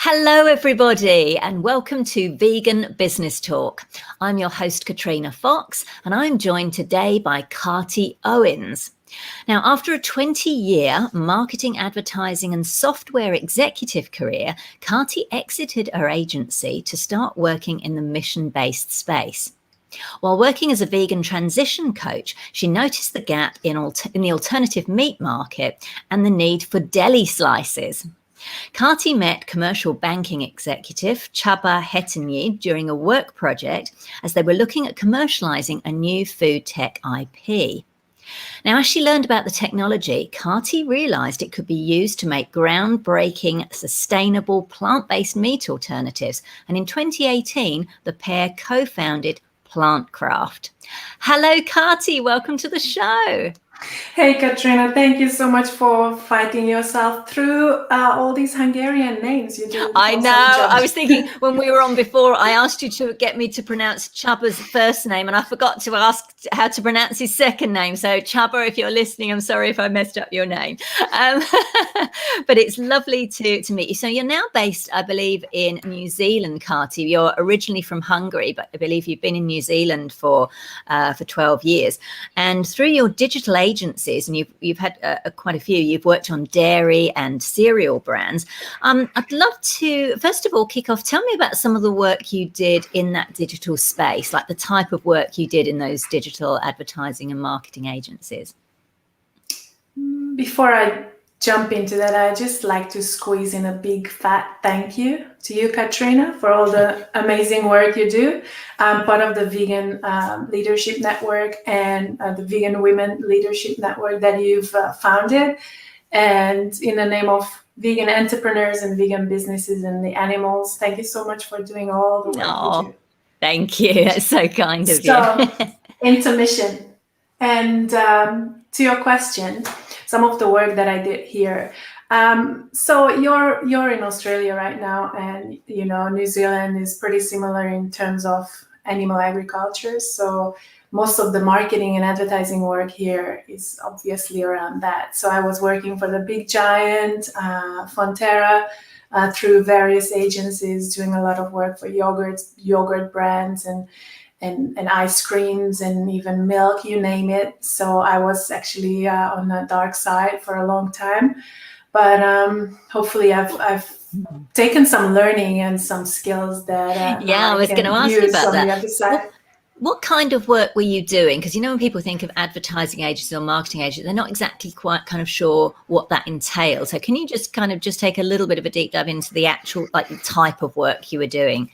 Hello, everybody, and welcome to Vegan Business Talk. I'm your host, Katrina Fox, and I'm joined today by Kati Ohens. Now, after a 20-year marketing, advertising, and software executive career, Kati exited her agency to start working in the mission-based space. While working as a vegan transition coach, she noticed the gap in the alternative meat market and the need for deli slices. Kati met commercial banking executive Csaba Hetenyi during a work project as they were looking at commercializing a new food tech IP. Now, as she learned about the technology, Kati realized it could be used to make groundbreaking, sustainable, plant-based meat alternatives. And in 2018, the pair co-founded PlantCraft. Hello, Kati. Welcome to the show. Hey, Katrina, thank you so much for fighting yourself through all these Hungarian names you do. I know. I was thinking when we were on before, I asked you to get me to pronounce Csaba's first name, and I forgot to ask how to pronounce his second name. So, Csaba, if you're listening, I'm sorry if I messed up your name. But it's lovely to meet you. So you're now based, I believe, in New Zealand, Kati. You're originally from Hungary, but I believe you've been in New Zealand for 12 years. And through your digital agencies, and you've had quite a few, you've worked on dairy and cereal brands. I'd love to, first of all, kick off. Tell me about some of the work you did in that digital space, like the type of work you did in those digital advertising and marketing agencies. Before I jump into that, I just like to squeeze in a big fat thank you to you, Katrina, for all the amazing work you do. I'm part of the Vegan Leadership Network and the Vegan Women Leadership Network that you've founded. And in the name of vegan entrepreneurs and vegan businesses and the animals, thank you so much for doing all the work you do. Thank you. That's so kind of you. Intermission. And to your question, some of the work that I did here. So you're in Australia right now, and you know New Zealand is pretty similar in terms of animal agriculture. So most of the marketing and advertising work here is obviously around that. So I was working for the big giant Fonterra through various agencies, doing a lot of work for yogurt brands and ice creams and even milk, you name it. So I was actually on the dark side for a long time, but hopefully I've taken some learning and some skills that I was going to ask you about that. The other side. What kind of work were you doing? Because, you know, when people think of advertising agencies or marketing agencies, they're not exactly quite kind of sure what that entails. So can you just kind of just take a little bit of a deep dive into the actual type of work you were doing?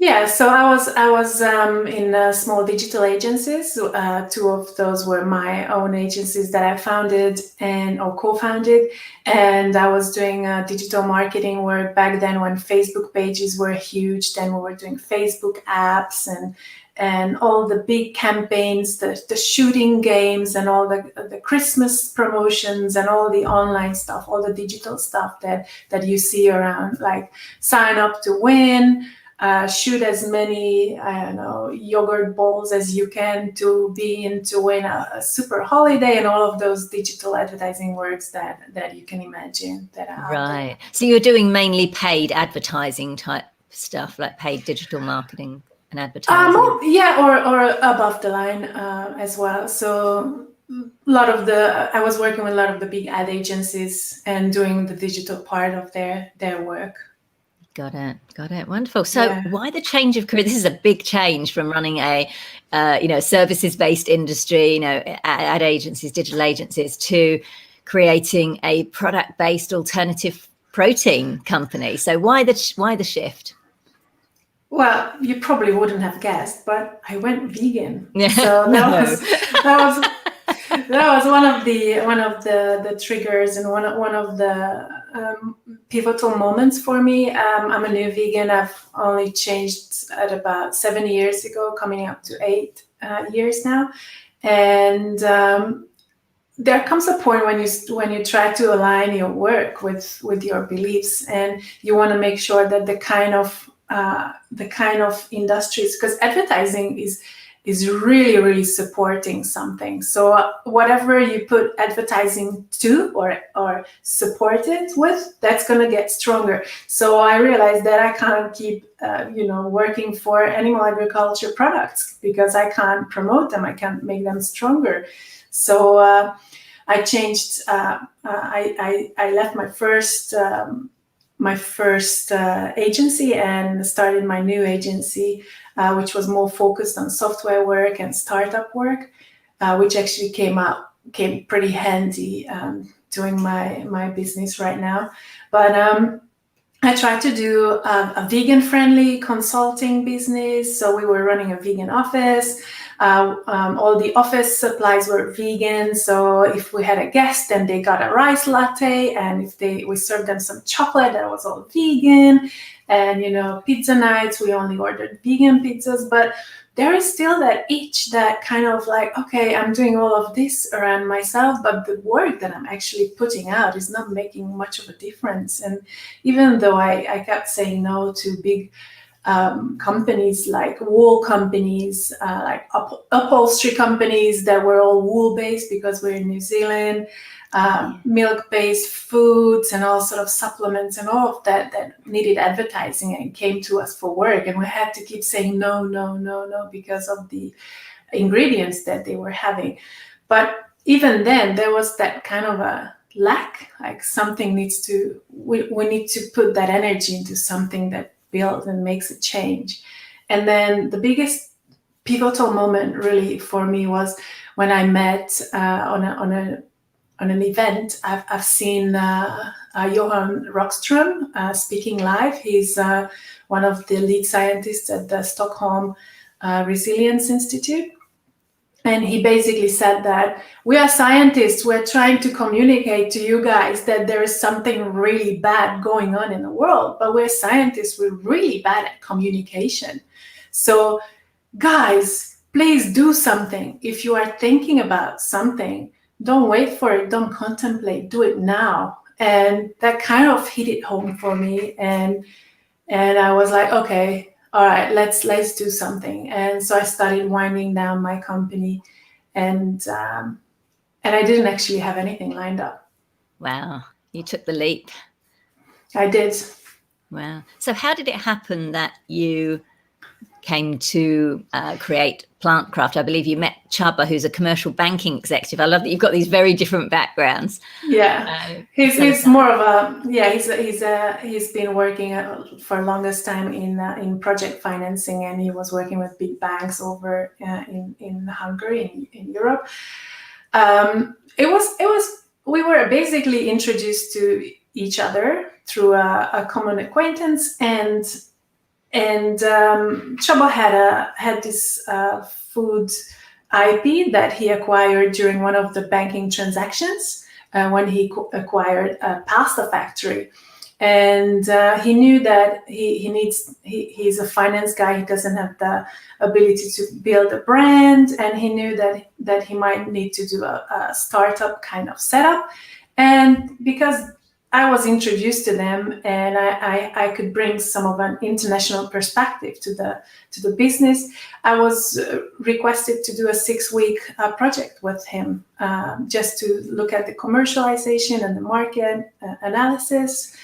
Yeah, so I was in small digital agencies. Two of those were my own agencies that I founded or co-founded, and I was doing digital marketing work back then when Facebook pages were huge. Then we were doing Facebook apps and all the big campaigns, the shooting games and all the Christmas promotions and all the online stuff, all the digital stuff that you see around, like sign up to win. Shoot as many, yogurt bowls as you can to win a super holiday and all of those digital advertising works that you can imagine that are right. So you're doing mainly paid advertising type stuff, like paid digital marketing and advertising. Or above the line as well. So I was working with a lot of the big ad agencies and doing the digital part of their work. Got it. Wonderful. So why the change of career? This is a big change from running a, services-based industry, ad agencies, digital agencies, to creating a product-based alternative protein company. So why the shift? Well, you probably wouldn't have guessed, but I went vegan. So that was one of the triggers and one of the pivotal moments for me. I'm a new vegan. I've only changed at about 7 years ago, coming up to 8 years now. And there comes a point when you try to align your work with your beliefs, and you want to make sure that the kind of industries, because advertising is really, really supporting something. So whatever you put advertising to or support it with, that's going to get stronger. So I realized that I can't keep, working for animal agriculture products because I can't promote them. I can't make them stronger. So I changed. I left my first agency and started my new agency, which was more focused on software work and startup work, which actually came pretty handy doing my business right now. But I tried to do a vegan-friendly consulting business. So we were running a vegan office. All the office supplies were vegan. So if we had a guest, then they got a rice latte. And if we served them some chocolate, that was all vegan. And, pizza nights, we only ordered vegan pizzas. But there is still that itch that kind of like, okay, I'm doing all of this around myself, but the work that I'm actually putting out is not making much of a difference. And even though I kept saying no to big companies like wool companies, like upholstery companies that were all wool-based because we're in New Zealand, milk-based foods and all sort of supplements and all of that needed advertising and came to us for work, and we had to keep saying no because of the ingredients that they were having. But even then there was that kind of a lack, like something needs to, we need to put that energy into something that builds and makes a change. And then the biggest pivotal moment really for me was when I met on an event. I've seen Johan Rockström speaking live. He's one of the lead scientists at the Stockholm Resilience Institute. And he basically said that we are scientists, we're trying to communicate to you guys that there is something really bad going on in the world, but we're scientists, we're really bad at communication. So guys, please do something. If you are thinking about something, don't wait for it, don't contemplate, do it now. And that kind of hit it home for me. And I was like, okay, all right, let's do something. And so I started winding down my company, and I didn't actually have anything lined up. Wow, you took the leap. I did. Wow. So how did it happen that you came to create PlantCraft? I believe you met Csaba, who's a commercial banking executive. I love that you've got these very different backgrounds. Yeah, he's more of a he's been working for longest time in project financing, and he was working with big banks over in Hungary in Europe. We were basically introduced to each other through a common acquaintance, and Csaba had this food IP that he acquired during one of the banking transactions when he acquired a pasta factory. And he knew that he's a finance guy. He doesn't have the ability to build a brand, and he knew that he might need to do a startup kind of setup. And because I was introduced to them, and I could bring some of an international perspective to the business, I was requested to do a 6-week project with him, just to look at the commercialization and the market analysis,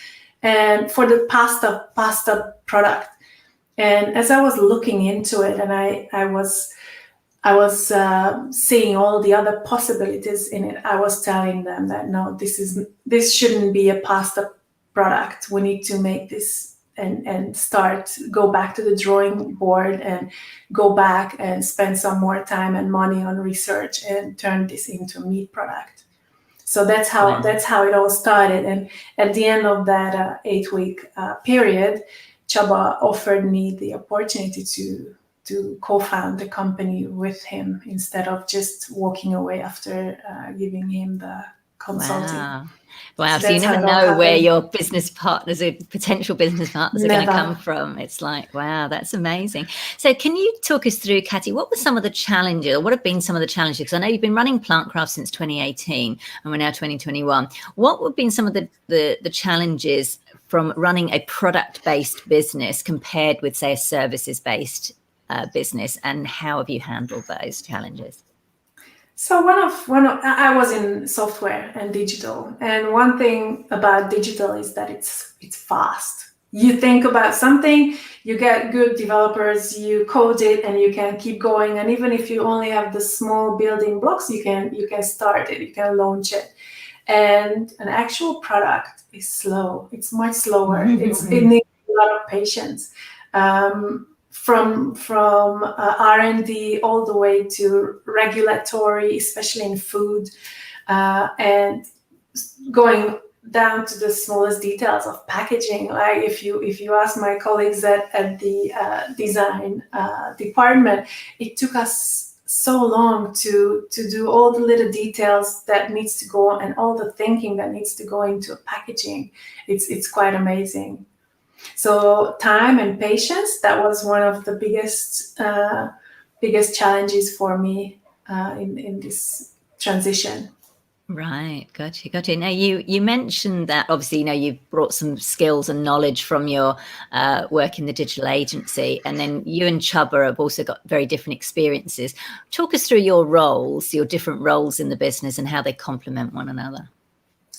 and for the pasta product. And as I was looking into it, and I was seeing all the other possibilities in it, I was telling them that no, this shouldn't be a pasta product. We need to make this and go back to the drawing board and go back and spend some more time and money on research and turn this into a meat product. So that's how it all started. And at the end of that 8-week period, Csaba offered me the opportunity to co-found the company with him instead of just walking away after giving him the consulting. Wow. So you never know where your business partners or potential business partners are going to come from. It's like, wow, that's amazing. So can you talk us through, Kati, what were some of the challenges, or what have been some of the challenges? Because I know you've been running PlantCraft since 2018 and we're now 2021. What have been some of the challenges from running a product-based business compared with, say, a services-based business, and how have you handled those challenges? So I was in software and digital, and one thing about digital is that it's fast. You think about something, you get good developers, you code it, and you can keep going. And even if you only have the small building blocks, you can start it, you can launch it. And an actual product is slow. It's much slower. It needs a lot of patience. From R&D all the way to regulatory, especially in food, and going down to the smallest details of packaging. Like if you ask my colleagues at the design department, it took us so long to do all the little details that needs to go and all the thinking that needs to go into packaging. It's quite amazing. So time and patience, that was one of the biggest challenges for me in this transition. Right, gotcha. Now you mentioned that obviously you've brought some skills and knowledge from your work in the digital agency, and then you and Csaba have also got very different experiences. Talk us through your roles, your different roles in the business, and how they complement one another.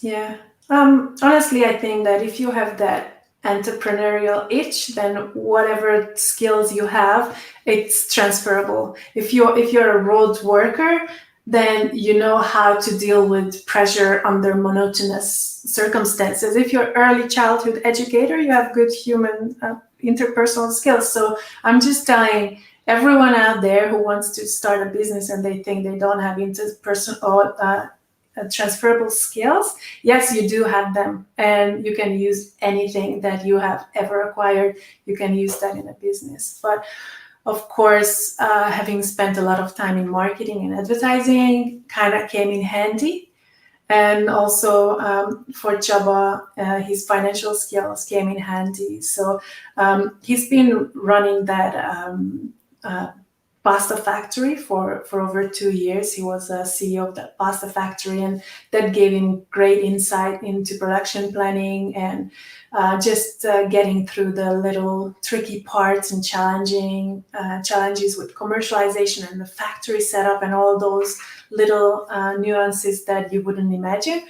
Yeah, honestly, I think that if you have that entrepreneurial itch, then whatever skills you have, it's transferable. If you're a road worker, then you know how to deal with pressure under monotonous circumstances. If you're early childhood educator, you have good human interpersonal skills. So I'm just telling everyone out there who wants to start a business and they think they don't have interpersonal transferable skills, yes, you do have them, and you can use anything that you have ever acquired. You can use that in a business. But of course, having spent a lot of time in marketing and advertising kind of came in handy. And also for Csaba, his financial skills came in handy. So he's been running that pasta factory for over 2 years. He was a CEO of that pasta factory, and that gave him great insight into production planning and just getting through the little tricky parts and challenges with commercialization and the factory setup and all those little nuances that you wouldn't imagine.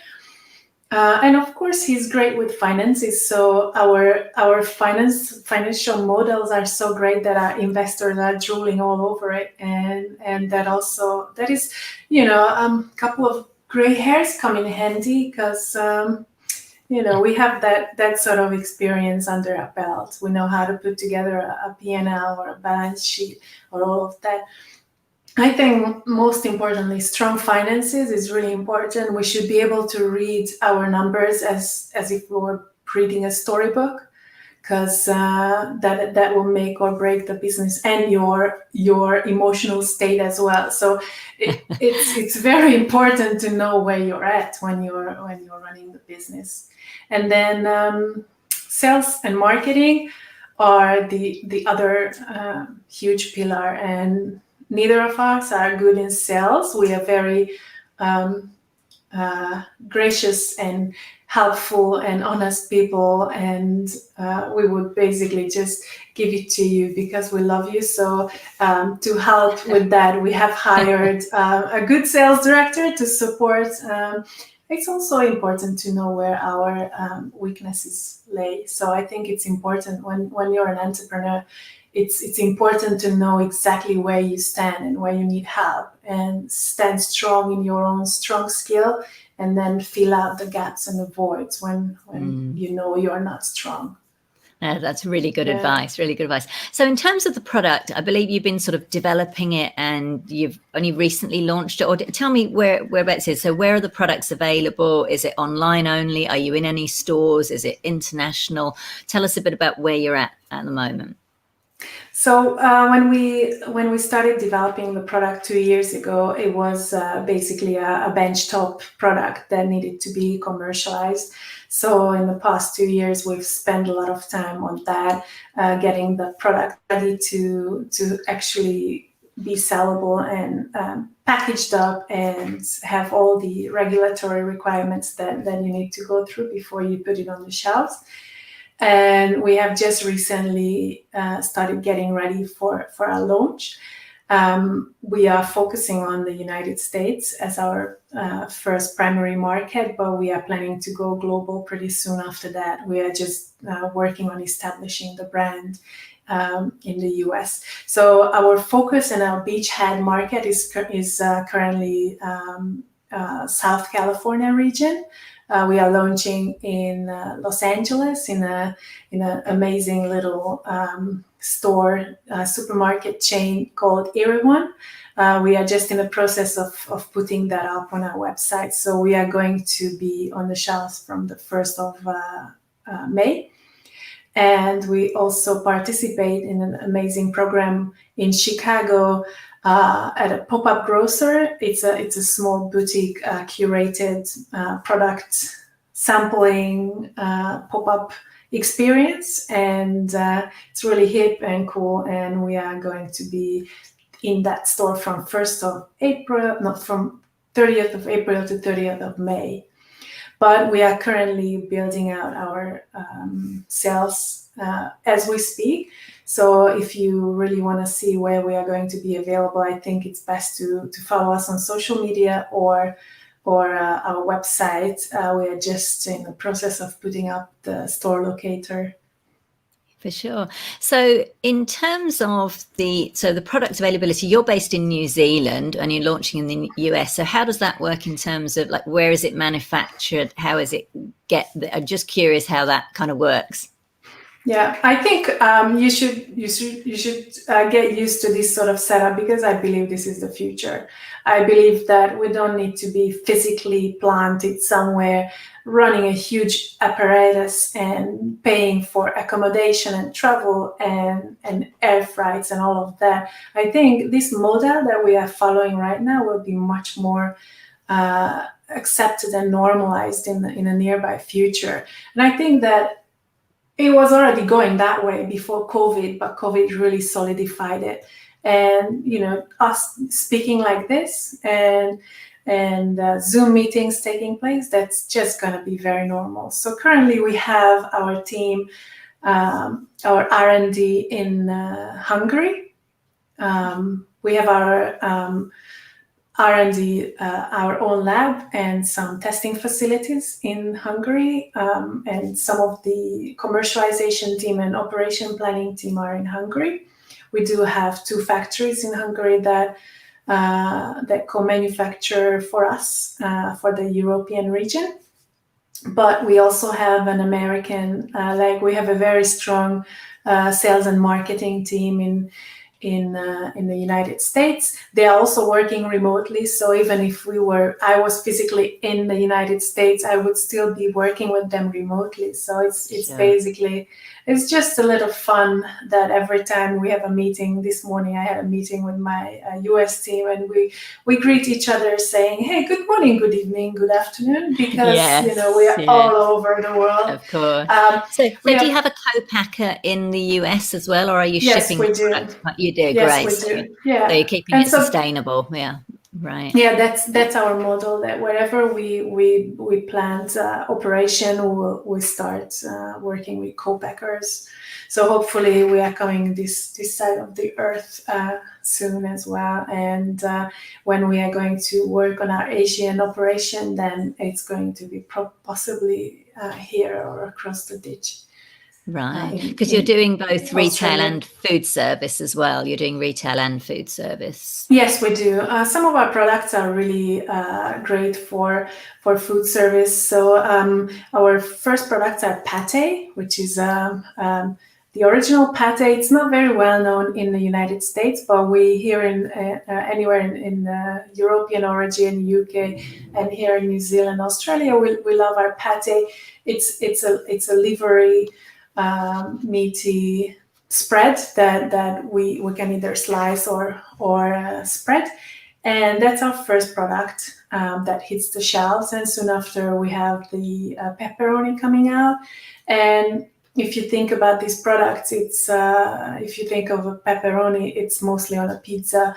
And of course, he's great with finances. So our financial models are so great that our investors are drooling all over it, and that is, a couple of gray hairs come in handy because we have that sort of experience under our belt. We know how to put together a P&L or a balance sheet or all of that. I think most importantly, strong finances is really important. We should be able to read our numbers as if we were reading a storybook, because that will make or break the business and your emotional state as well. So it's very important to know where you're at when you're running the business. And then sales and marketing are the other huge pillar, and neither of us are good in sales. We are very gracious and helpful and honest people, and we would basically just give it to you because we love you. So to help with that, we have hired a good sales director to support. It's also important to know where our weaknesses lay. So I think it's important when you're an entrepreneur, it's important to know exactly where you stand and where you need help, and stand strong in your own strong skill, and then fill out the gaps and the voids when you know you're not strong. That's really good advice, really good advice. So in terms of the product, I believe you've been sort of developing it and you've only recently launched it. Or tell me whereabouts it is. So where are the products available? Is it online only? Are you in any stores? Is it international? Tell us a bit about where you're at the moment. So when we started developing the product 2 years ago, it was basically a benchtop product that needed to be commercialized. So in the past 2 years, we've spent a lot of time on that, getting the product ready to actually be sellable and packaged up and have all the regulatory requirements that you need to go through before you put it on the shelves. And we have just recently started getting ready for our launch. We are focusing on the United States as our first primary market, but we are planning to go global pretty soon after that. We are just working on establishing the brand in the US. So our focus and our beachhead market is currently South California region. We are launching in Los Angeles in an amazing little supermarket chain called Erewhon. We are just in the process of putting that up on our website. So we are going to be on the shelves from the 1st of May. And we also participate in an amazing program in Chicago at a pop-up grocer. It's a small boutique curated product sampling pop-up experience, and it's really hip and cool. And we are going to be in that store from 1st of April, not from 30th of April to 30th of May. But we are currently building out our sales as we speak. So if you really want to see where we are going to be available, I think it's best to follow us on social media or our website. We are just in the process of putting up the store locator. For sure. So in terms of the product availability, you're based in New Zealand and you're launching in the US. So how does that work in terms of like, where is it manufactured? How is it I'm just curious how that kind of works. Yeah, I think you should get used to this sort of setup, because I believe this is the future. I believe that we don't need to be physically planted somewhere, running a huge apparatus and paying for accommodation and travel and air freights and all of that. I think this model that we are following right now will be much more accepted and normalized in a nearby future. And I think that it was already going that way before COVID, but COVID really solidified it. And, us speaking like this and Zoom meetings taking place, that's just going to be very normal. So currently we have our team, our R&D in Hungary. We have our R&D, our own lab and some testing facilities in Hungary, and some of the commercialization team and operation planning team are in Hungary. We do have 2 factories in Hungary that co-manufacture for us for the European region. But we also have an American, we have a very strong sales and marketing team in the United States. They are also working remotely. So even if I was physically in the United States, I would still be working with them remotely. So it's basically, it's just a little fun that every time we have a meeting. This morning I had a meeting with my US team, and we greet each other saying, hey, good morning, good evening, good afternoon, because we are all over the world. Of course. So do you have a co-packer in the US as well, or are you shipping? Yes, we do. You do, yes, great. We do. Yeah. So you're keeping it sustainable. Yeah. Right. Yeah, that's our model, that wherever we plant operation, we start working with co-packers. So hopefully we are coming this side of the earth soon as well. And when we are going to work on our Asian operation, then it's going to be possibly here or across the ditch. Right, because you're doing both retail and food service as well. You're doing retail and food service. Yes, we do. Some of our products are really great for food service. So our first products are pate, which is the original pate. It's not very well known in the United States, but we here in anywhere in the European origin, UK, and here in New Zealand, Australia, we love our pate. It's a livery meaty spread that we can either slice or spread, and that's our first product that hits the shelves. And soon after we have the pepperoni coming out. And if you think about these products, it's if you think of a pepperoni, it's mostly on a pizza,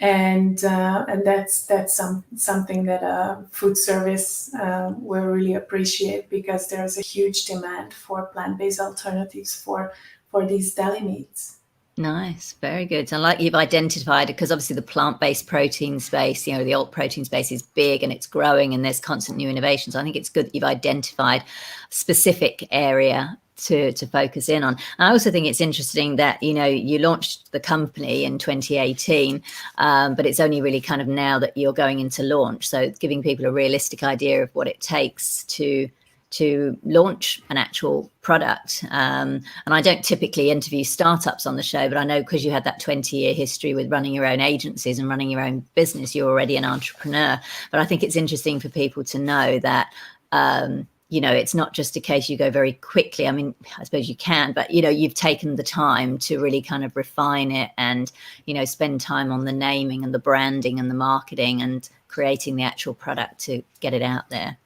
and that's something that food service will really appreciate, because there's a huge demand for plant-based alternatives for these deli meats. Nice, very good. So like you've identified, because obviously the plant-based protein space, you know, the alt protein space is big and it's growing and there's constant new innovations. I think it's good that you've identified a specific area to focus in on. I also think it's interesting that, you know, you launched the company in 2018, but it's only really kind of now that you're going into launch. So it's giving people a realistic idea of what it takes to launch an actual product. And I don't typically interview startups on the show, but I know because you had that 20-year history with running your own agencies and running your own business, you're already an entrepreneur. But I think it's interesting for people to know that, you know, it's not just a case you go very quickly. I mean, I suppose you can, but, you know, you've taken the time to really kind of refine it and, you know, spend time on the naming and the branding and the marketing and creating the actual product to get it out there.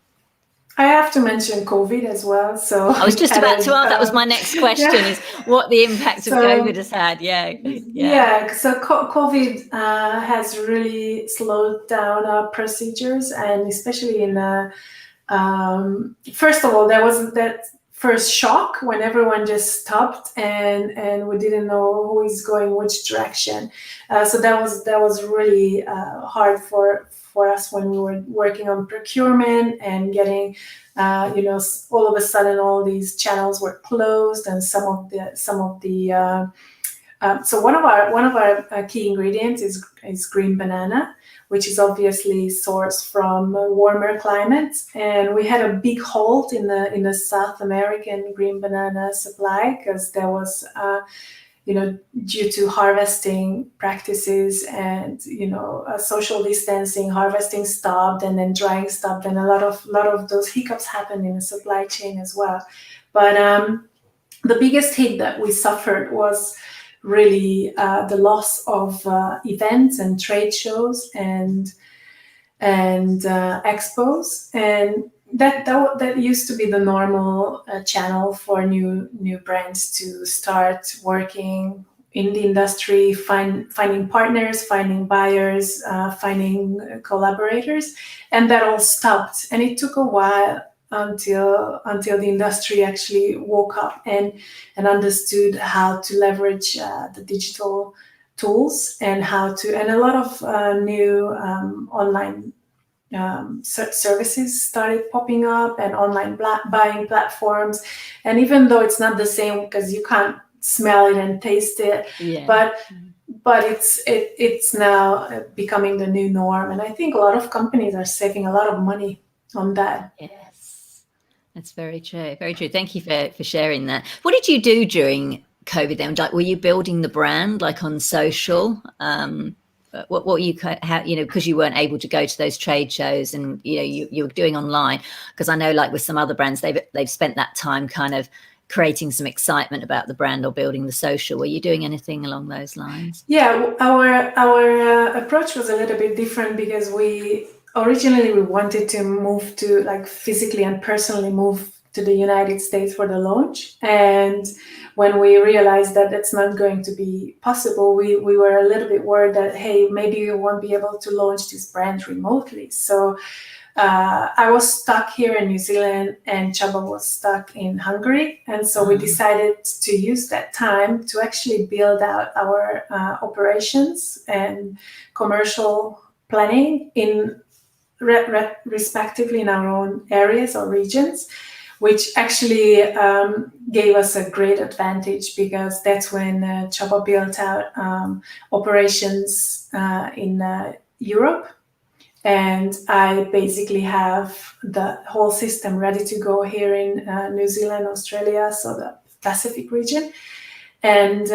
I have to mention COVID as well. So I was just about to ask, that was my next question, is what the impact of COVID has had. Yeah. So COVID has really slowed down our procedures, and especially in first of all, there was that first shock when everyone just stopped and we didn't know who is going which direction. So that was really hard for us when we were working on procurement and getting, you know, all of a sudden all these channels were closed, and some of the so one of our key ingredients is green banana, which is obviously sourced from warmer climates, and we had a big halt in the South American green banana supply, because there was you know, due to harvesting practices and, you know, social distancing, harvesting stopped and then drying stopped, and a lot of those hiccups happened in the supply chain as well. But the biggest hit that we suffered was really the loss of events and trade shows and expos, and that used to be the normal channel for new brands to start working in the industry, finding partners, finding buyers, finding collaborators, and that all stopped. And it took a while until the industry actually woke up and understood how to leverage the digital tools and a lot of new online services started popping up, and online buying platforms. And even though it's not the same because you can't smell it and taste it, but it's now becoming the new norm, and I think a lot of companies are saving a lot of money on that. Yes, that's very true. Very true. Thank you for sharing that. What did you do during COVID then? Like, were you building the brand like on social? What you, how, you know, because you weren't able to go to those trade shows, and you know you were doing online, because I know like with some other brands they've spent that time kind of creating some excitement about the brand or building the social. Were you doing anything along those lines? Yeah, our approach was a little bit different, because we originally wanted to move to, like, physically and personally move to the United States for the launch, and when we realized that that's not going to be possible, we were a little bit worried that, hey, maybe we won't be able to launch this brand remotely. So I was stuck here in New Zealand and Csaba was stuck in Hungary, and so we decided to use that time to actually build out our operations and commercial planning in respectively in our own areas or regions, which actually gave us a great advantage, because that's when Csaba built out operations in Europe, and I basically have the whole system ready to go here in New Zealand, Australia, so the Pacific region. And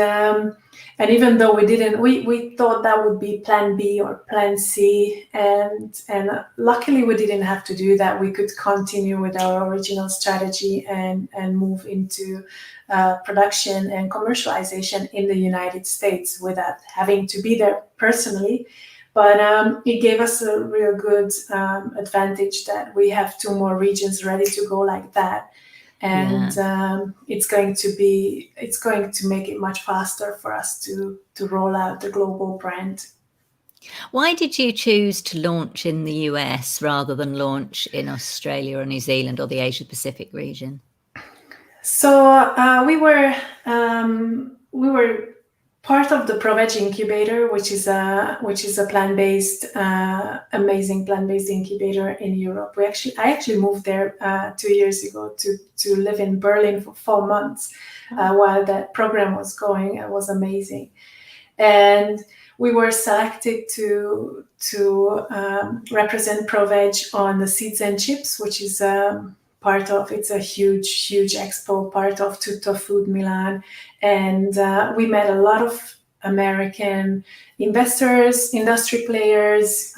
even though we thought that would be plan B or plan C, and luckily we didn't have to do that. We could continue with our original strategy and move into production and commercialization in the United States without having to be there personally. But it gave us a real good advantage that we have 2 more regions ready to go like that. And it's going to make it much faster for us to roll out the global brand. Why did you choose to launch in the US rather than launch in Australia or New Zealand or the Asia Pacific region? So we were part of the ProVeg incubator, which is a plant-based, amazing plant-based incubator in Europe. I actually moved there 2 years ago to live in Berlin for 4 months while that program was going. It was amazing, and we were selected to represent ProVeg on the Seeds and Chips, which is it's a huge expo, part of Tutto Food Milan. And we met a lot of American investors, industry players,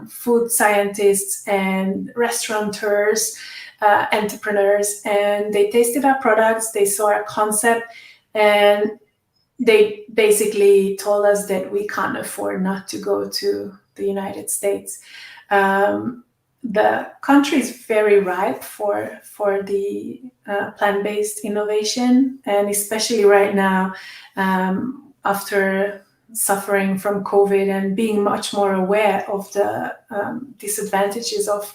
food scientists, and restaurateurs, entrepreneurs. And they tasted our products, they saw our concept, and they basically told us that we can't afford not to go to the United States. The country is very ripe for the plant-based innovation, and especially right now, after suffering from COVID and being much more aware of the disadvantages of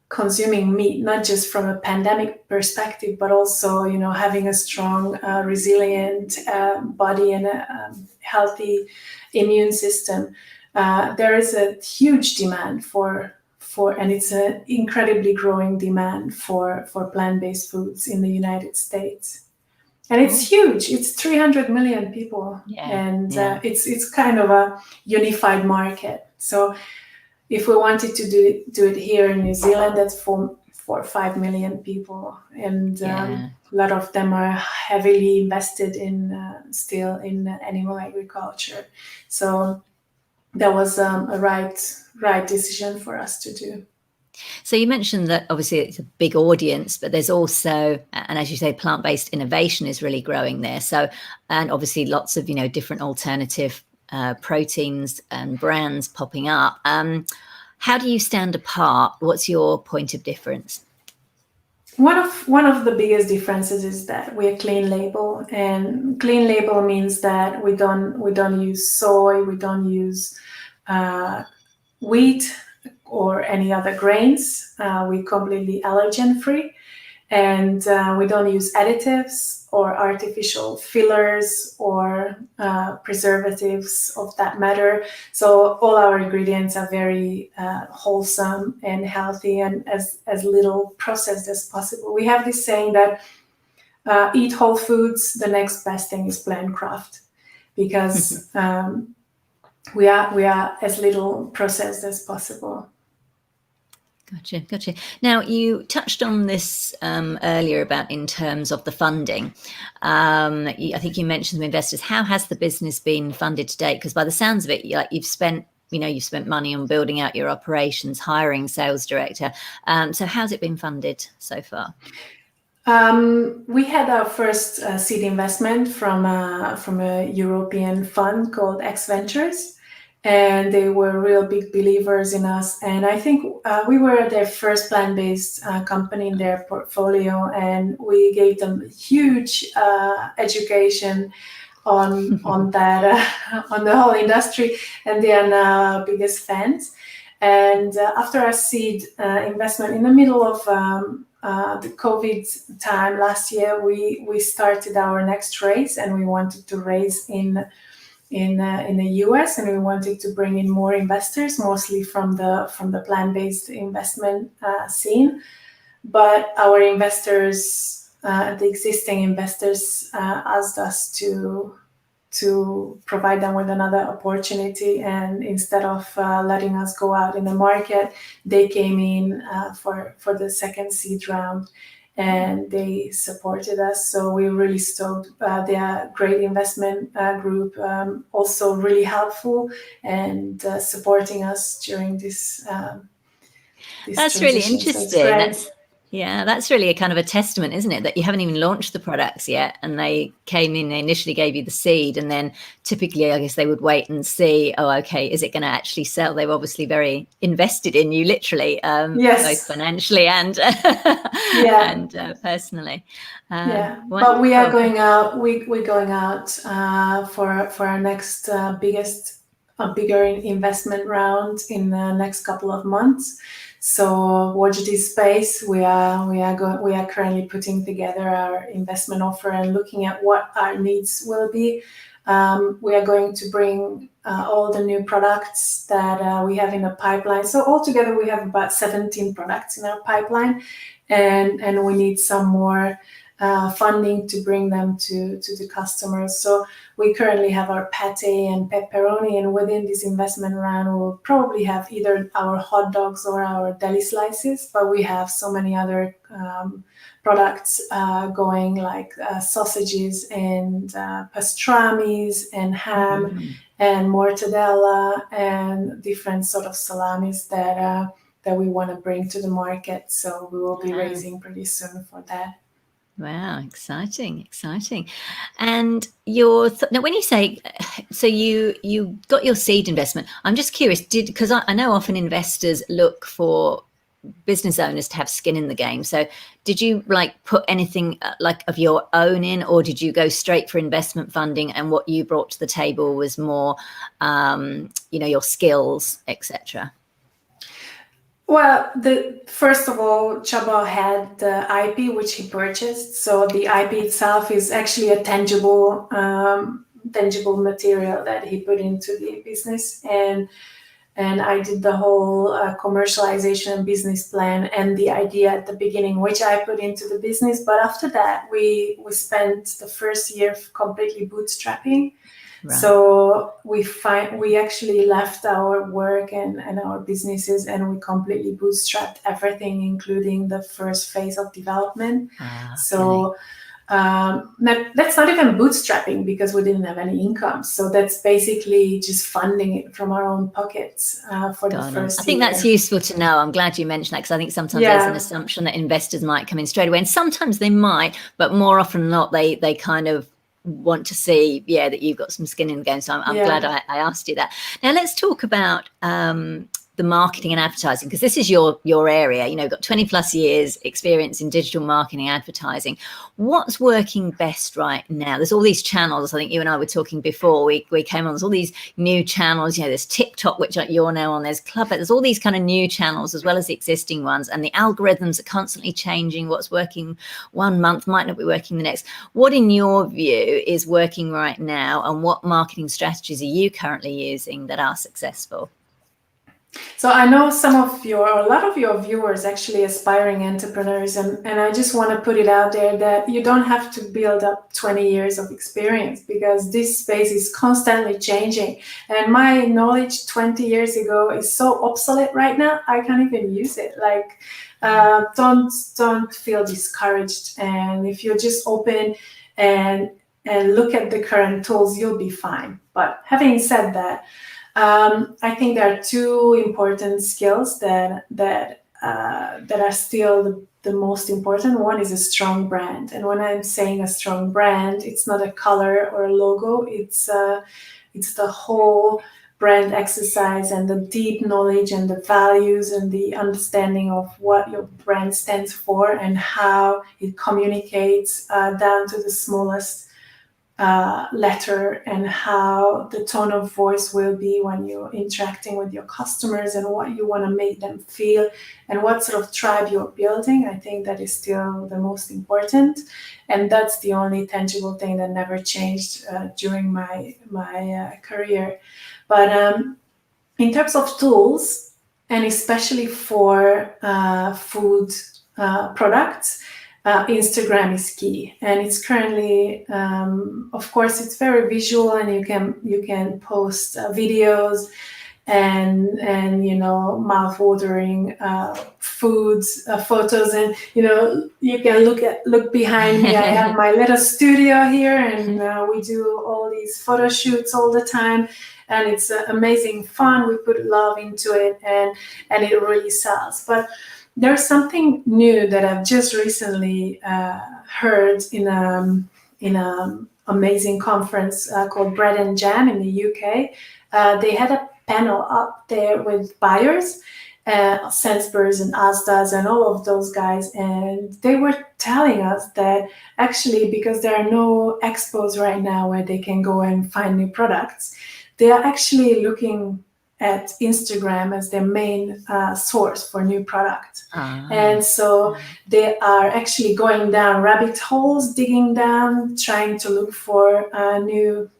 consuming meat, not just from a pandemic perspective, but also, having a strong, resilient body and a healthy immune system. There is a huge demand and it's an incredibly growing demand for plant-based foods in the United States. And it's huge. It's 300 million people. It's kind of a unified market. So if we wanted to do it here in New Zealand, that's for 5 million people. And a lot of them are heavily invested still in animal agriculture. So that was a right decision for us to do. So you mentioned that obviously it's a big audience, but there's also, and as you say, plant-based innovation is really growing there. So, and obviously lots of, different alternative proteins and brands popping up. How do you stand apart? What's your point of difference? One of the biggest differences is that we're clean label, and clean label means that we don't use soy, we don't use wheat or any other grains. We're completely allergen free, and we don't use additives or artificial fillers or preservatives of that matter. So all our ingredients are very wholesome and healthy, and as little processed as possible. We have this saying that eat whole foods, the next best thing is PlantCraft, because we are as little processed as possible. Gotcha. Now, you touched on this earlier about in terms of the funding. I think you mentioned some investors. How has the business been funded to date? Because by the sounds of it, you've spent money on building out your operations, hiring sales director. So how's it been funded so far? We had our first seed investment from a European fund called X Ventures. And they were real big believers in us. And I think we were their first plant-based company in their portfolio, and we gave them huge education on that, on the whole industry, and they are now our biggest fans. And after our seed investment in the middle of the COVID time last year, we started our next raise, and we wanted to raise in the US, and we wanted to bring in more investors, mostly from the plant-based investment scene. But our investors, the existing investors, asked us to provide them with another opportunity, and instead of letting us go out in the market, they came in for the second seed round. And they supported us, so we're really stoked. They are a great investment group, also really helpful and supporting us during this. That's really interesting. That's really a kind of a testament, isn't it? That you haven't even launched the products yet, and they came in, they initially gave you the seed, and then typically, I guess they would wait and see, okay, is it going to actually sell? They were obviously very invested in you, literally, both financially and and personally. But we are going out. We're going out for our next biggest a bigger investment round in the next couple of months. So watch this space. We are currently putting together our investment offer and looking at what our needs will be. We are going to bring all the new products that we have in the pipeline. So altogether, we have about 17 products in our pipeline, and we need some more funding to bring them to the customers. So we currently have our pate and pepperoni, and within this investment round, we'll probably have either our hot dogs or our deli slices, but we have so many other products going, like sausages and pastrami's and ham and mortadella and different sort of salamis that we want to bring to the market. So we will be raising pretty soon for that. Wow, exciting. And now when you say, so you got your seed investment, I'm just curious, because I know often investors look for business owners to have skin in the game. So did you like put anything like of your own in, or did you go straight for investment funding and what you brought to the table was more, your skills, etc.? Well, first of all, Csaba had the IP which he purchased. So the IP itself is actually a tangible material that he put into the business, and I did the whole commercialization and business plan and the idea at the beginning, which I put into the business. But after that, we spent the first year completely bootstrapping. Right. So we actually left our work and our businesses, and we completely bootstrapped everything, including the first phase of development. So that's not even bootstrapping, because we didn't have any income. So that's basically just funding it from our own pockets for the first year. I think that's useful to know. I'm glad you mentioned that, because I think sometimes there's an assumption that investors might come in straight away, and sometimes they might, but more often than not, they kind of want to see that you've got some skin in the game. So I'm glad I asked you that. Now let's talk about the marketing and advertising, because this is your area. You've got 20 plus years experience in digital marketing and advertising. What's working best right now? There's all these channels. I think you and I were talking before we came on. There's all these new channels. There's TikTok, which you're now on. There's Club. There's all these kind of new channels as well as the existing ones, and the algorithms are constantly changing. What's working one month might not be working the next. What, in your view, is working right now, and what marketing strategies are you currently using that are successful? So I know a lot of your viewers actually aspiring entrepreneurs, and I just want to put it out there that you don't have to build up 20 years of experience, because this space is constantly changing. And my knowledge 20 years ago is so obsolete right now, I can't even use it. Like, don't feel discouraged. And if you're just open and look at the current tools, you'll be fine. But having said that, I think there are two important skills that are still the most important. One is a strong brand, and when I'm saying a strong brand, it's not a color or a logo. It's the whole brand exercise, and the deep knowledge and the values and the understanding of what your brand stands for and how it communicates down to the smallest letter, and how the tone of voice will be when you're interacting with your customers, and what you want to make them feel, and what sort of tribe you're building. I think that is still the most important, and that's the only tangible thing that never changed during my career. But in terms of tools, and especially for food products, Instagram is key, and it's currently, of course, it's very visual, and you can post videos and mouth-watering foods, photos, and you can look behind me. I have my little studio here, and we do all these photo shoots all the time, and it's amazing fun. We put love into it, and it really sells. But there's something new that I've just recently heard in an amazing conference called Bread and Jam in the UK. They had a panel up there with buyers, Sainsbury's and Asda's and all of those guys, and they were telling us that actually, because there are no expos right now where they can go and find new products, they are actually looking at Instagram as their main source for new product. And so they are actually going down rabbit holes, digging down, trying to look for new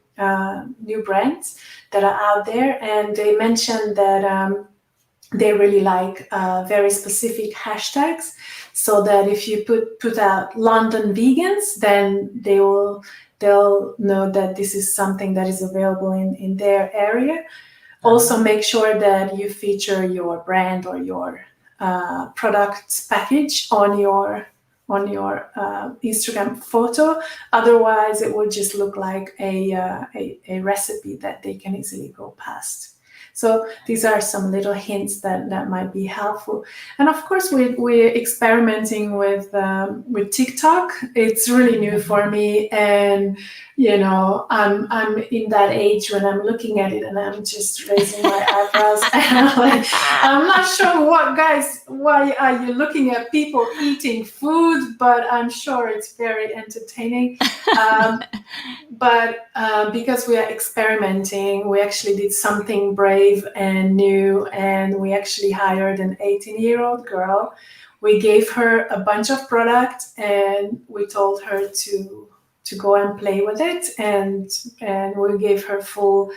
brands that are out there. And they mentioned that they really like very specific hashtags, so that if you put out London vegans, then they'll know that this is something that is available in their area. Also, make sure that you feature your brand or your product package on your Instagram photo. Otherwise, it will just look like a recipe that they can easily go past. So these are some little hints that might be helpful. And of course, we're experimenting with TikTok. It's really new for me, and I'm in that age when I'm looking at it and I'm just raising my eyebrows. And I'm not sure why are you looking at people eating food, but I'm sure it's very entertaining. But because we are experimenting, we actually did something brave and new, and we actually hired an 18-year-old girl. We gave her a bunch of product, and we told her to go and play with it, and we gave her full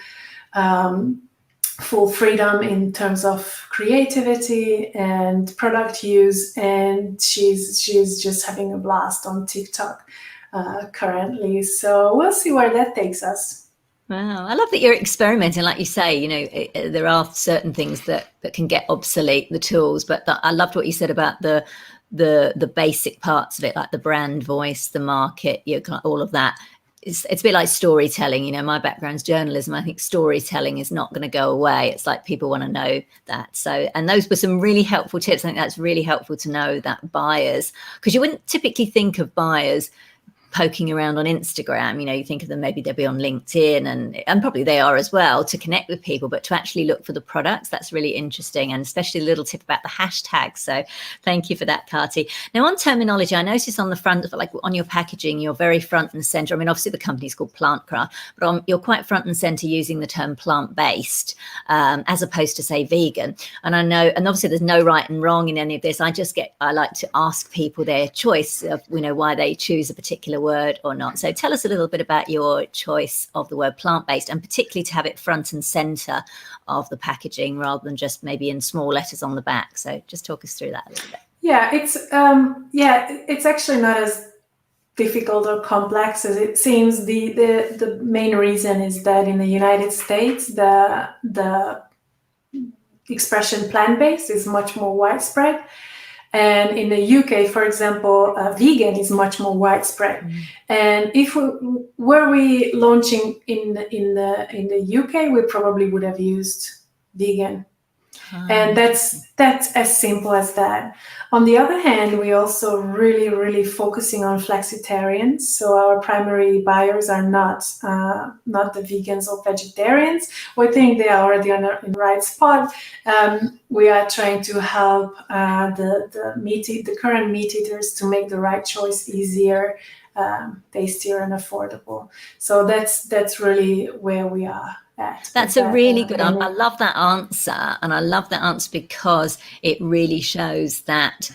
freedom in terms of creativity and product use, and she's just having a blast on TikTok currently. So we'll see where that takes us. Wow, I love that you're experimenting. Like you say, there are certain things that can get obsolete, the tools, but I loved what you said about the basic parts of it, like the brand voice, the market, all of that. It's a bit like storytelling. My background's journalism. I think storytelling is not going to go away. It's like people want to know that. So, and those were some really helpful tips. I think that's really helpful to know that buyers, because you wouldn't typically think of buyers poking around on Instagram. You think of them, maybe they'll be on LinkedIn, and probably they are as well, to connect with people, but to actually look for the products, that's really interesting. And especially a little tip about the hashtags. So thank you for that, Kati. Now, on terminology, I noticed on the front of, like, on your packaging, you're very front and center. I mean, obviously the company's called PlantCraft, but you're quite front and center using the term plant-based as opposed to, say, vegan. And I know, and obviously there's no right and wrong in any of this. I like to ask people their choice of, why they choose a particular word or not. So tell us a little bit about your choice of the word plant-based, and particularly to have it front and center of the packaging rather than just maybe in small letters on the back. So just talk us through that a little bit. Yeah, it's actually not as difficult or complex as it seems. The main reason is that in the United States, the expression plant-based is much more widespread. And in the UK, for example, vegan is much more widespread. Mm. And if were we launching in the UK, we probably would have used vegan. And that's as simple as that. On the other hand, we also really, really focusing on flexitarians. So our primary buyers are not the vegans or vegetarians. We think they are already in the right spot. We are trying to help the current meat eaters to make the right choice easier, tastier, and affordable. So that's really where we are. That's a really good I love that answer, and I love that answer because it really shows that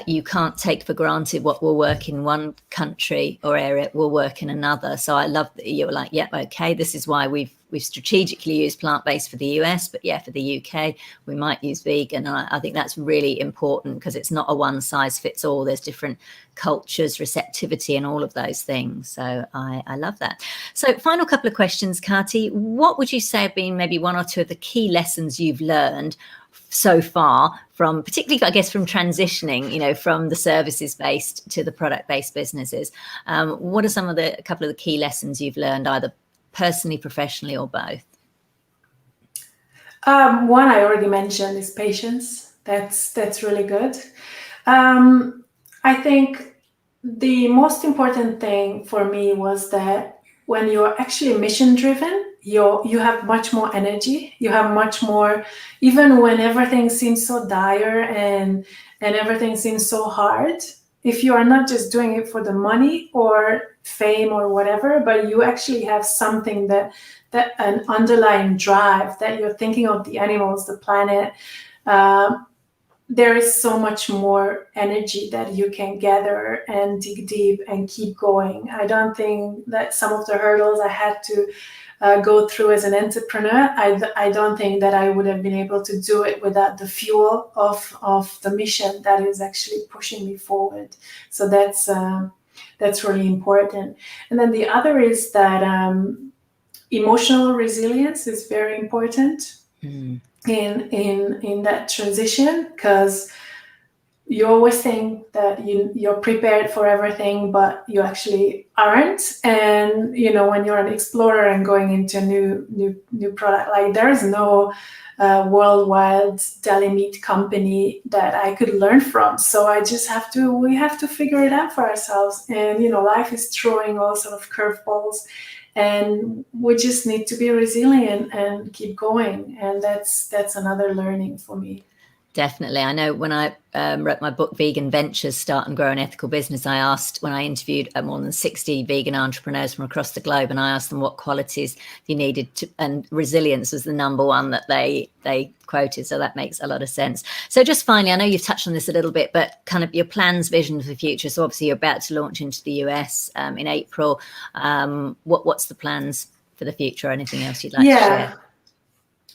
you can't take for granted what will work in one country or area will work in another. So I love that you were like, yep, okay, this is why we've strategically used plant-based for the US, but yeah, for the UK, we might use vegan. And I think that's really important because it's not a one size fits all. There's different cultures, receptivity, and all of those things. So I love that. So final couple of questions, Kati. What would you say have been maybe one or two of the key lessons you've learned so far from, particularly, I guess, from transitioning, from the services-based to the product-based businesses? What are a couple of the key lessons you've learned, either personally, professionally, or both? One I already mentioned is patience. That's really good. I think the most important thing for me was that when you're actually mission driven, you have much more energy. You have much more, even when everything seems so dire and everything seems so hard if you are not just doing it for the money or fame or whatever, but you actually have something that an underlying drive, that you're thinking of the animals, the planet, there is so much more energy that you can gather and dig deep and keep going. I don't think that some of the hurdles I had to go through as an entrepreneur, I don't think that I would have been able to do it without the fuel of the mission that is actually pushing me forward. So that's really important. And then the other is that emotional resilience is very important. In that transition, because you always think that you're prepared for everything, but you actually aren't. And when you're an explorer and going into a new product, like there is no worldwide deli meat company that I could learn from. So we have to figure it out for ourselves. And life is throwing all sort of curveballs. And we just need to be resilient and keep going. And that's another learning for me. Definitely. I know when I wrote my book, Vegan Ventures, Start and Grow an Ethical Business, I asked, when I interviewed more than 60 vegan entrepreneurs from across the globe, and I asked them what qualities you needed to, and resilience was the number one that they quoted. So that makes a lot of sense. So just finally, I know you've touched on this a little bit, but kind of your plans, vision for the future. So obviously you're about to launch into the US in April. What's the plans for the future? Anything else you'd like to share?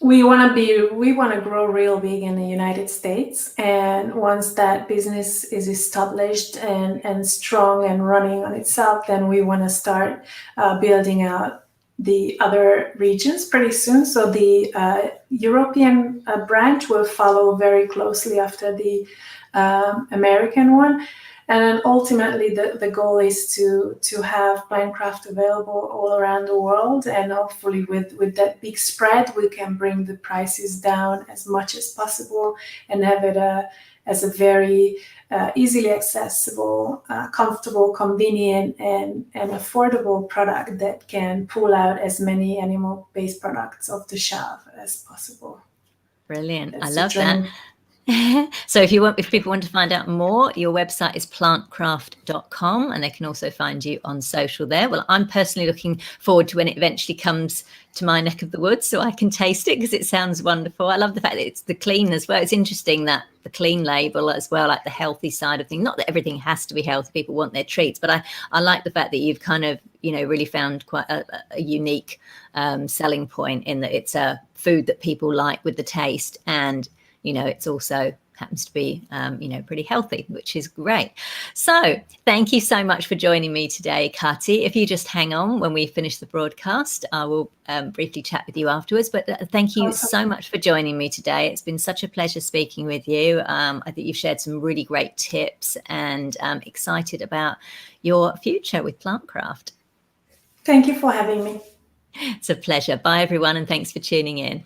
We want to grow real big in the United States. And once that business is established and strong and running on itself, then we want to start building out the other regions pretty soon. So the European branch will follow very closely after the American one. And then ultimately, the goal is to have PlantCraft available all around the world. And hopefully with that big spread, we can bring the prices down as much as possible and have it as a very easily accessible, comfortable, convenient, and affordable product that can pull out as many animal-based products off the shelf as possible. Brilliant. That's I love that. So if people want to find out more, your website is plantcraft.com, and they can also find you on social there. Well, I'm personally looking forward to when it eventually comes to my neck of the woods so I can taste it, because it sounds wonderful. I love the fact that it's the clean as well. It's interesting that the clean label as well, like the healthy side of things. Not that everything has to be healthy. People want their treats, but I like the fact that you've kind of, really found quite a unique selling point in that it's a food that people like with the taste, and it's also happens to be, pretty healthy, which is great. So thank you so much for joining me today, Kati. If you just hang on when we finish the broadcast, I will briefly chat with you afterwards. But thank you so much for joining me today. It's been such a pleasure speaking with you. I think you've shared some really great tips, and I'm excited about your future with PlantCraft. Thank you for having me. It's a pleasure. Bye, everyone, and thanks for tuning in.